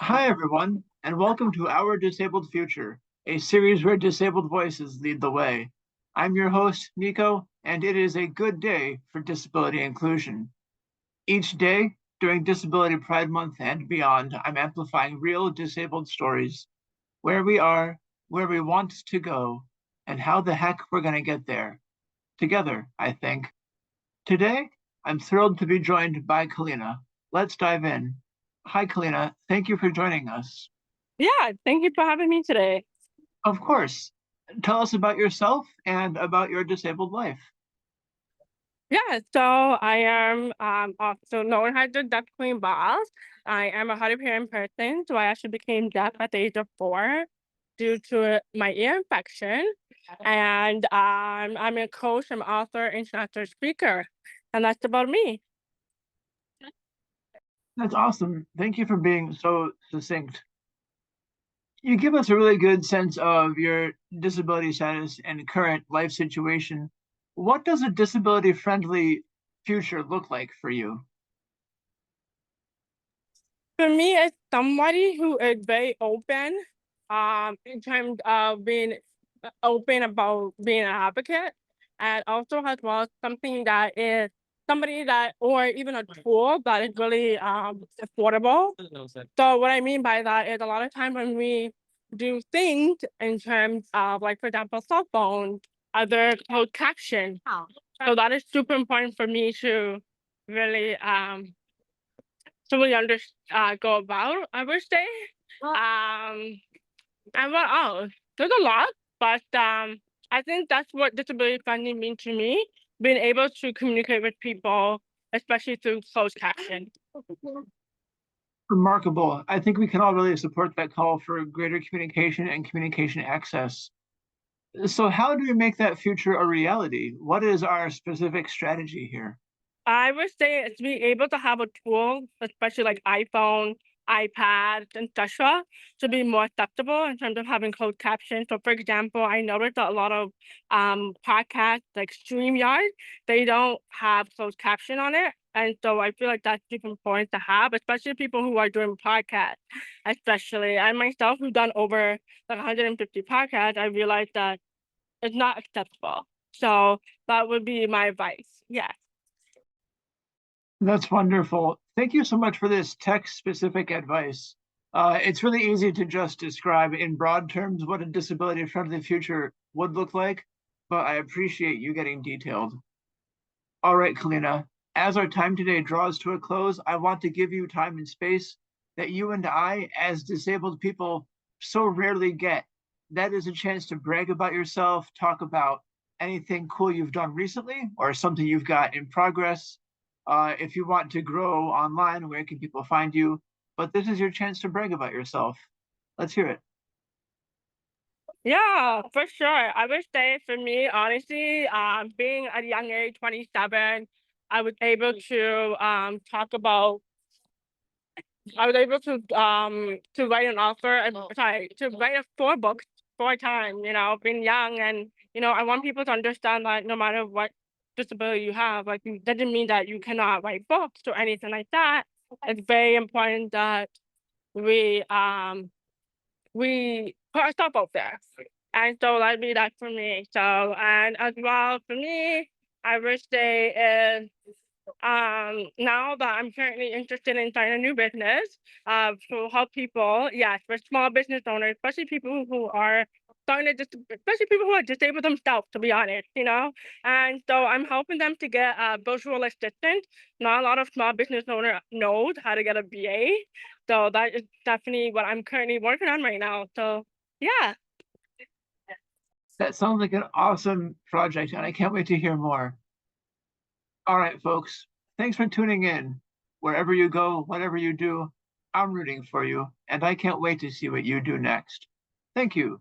Hi, everyone, and welcome to Our Disabled Future, a series where disabled voices lead the way. I'm your host, Nico, and it is a good day for disability inclusion. Each day, during Disability Pride Month and beyond, I'm amplifying real disabled stories, where we are, where we want to go, and how the heck we're going to get there. Together, I think. Today, I'm thrilled to be joined by Kellina. Let's dive in. Hi, Kellina. Thank you for joining us. Yeah, thank you for having me today. Of course. Tell us about yourself and about your disabled life. Yeah, so I am also known as the Deaf Queen Boss. I am a hard of hearing person, so I actually became deaf at the age of 4 due to my ear infection. And I'm a coach, I'm author, international speaker, and that's about me. That's awesome. Thank you for being so succinct. You give us a really good sense of your disability status and current life situation. What does a disability friendly future look like for you? For me, as somebody who is very open, in terms of being open about being an advocate, and also as well something that is somebody that, or even a tool that is really affordable. So what I mean by that is a lot of time when we do things in terms of, like, for example, cell phones, other closed caption. So that is super important for me to really go about, I would say. And what else? There's a lot, but I think that's what disability funding means to me, being able to communicate with people, especially through closed caption. Remarkable. I think we can all really support that call for greater communication and communication access. So, how do we make that future a reality? What is our specific strategy here? I would say it's being able to have a tool, especially like iPhone, iPad, etc., to be more acceptable in terms of having closed captions. So, for example, I noticed that a lot of podcasts like StreamYard, they don't have closed caption on it. And so I feel like that's super important to have, especially people who are doing podcasts, especially. I myself, who've done over like 150 podcasts, I realized that it's not acceptable. So that would be my advice. Yes. That's wonderful. Thank you so much for this text-specific advice. It's really easy to just describe in broad terms what a disability-friendly future would look like, but I appreciate you getting detailed. All right, Kellina, as our time today draws to a close, I want to give you time and space that you and I, as disabled people, so rarely get. That is a chance to brag about yourself, talk about anything cool you've done recently or something you've got in progress. If you want to grow online, where can people find you? But this is your chance to brag about yourself. Let's hear it. Yeah, for sure. I would say for me, honestly, being at a young age, 27, I was able to talk about I was able to write an author, sorry, to write 4 books 4 times, being young. And I want people to understand that no matter what disability you have, like, it doesn't mean that you cannot write books or anything like that. It's very important that we we put ourselves out there. And so that'd be that for me. So, and as well for me, I would say is now that I'm currently interested in starting a new business to help people, yes, for small business owners, especially people who are especially people who are disabled themselves, to be honest, And so I'm helping them to get a virtual assistant. Not a lot of small business owner knows how to get a VA. So that is definitely what I'm currently working on right now. So yeah. That sounds like an awesome project, and I can't wait to hear more. All right, folks. Thanks for tuning in. Wherever you go, whatever you do, I'm rooting for you, and I can't wait to see what you do next. Thank you.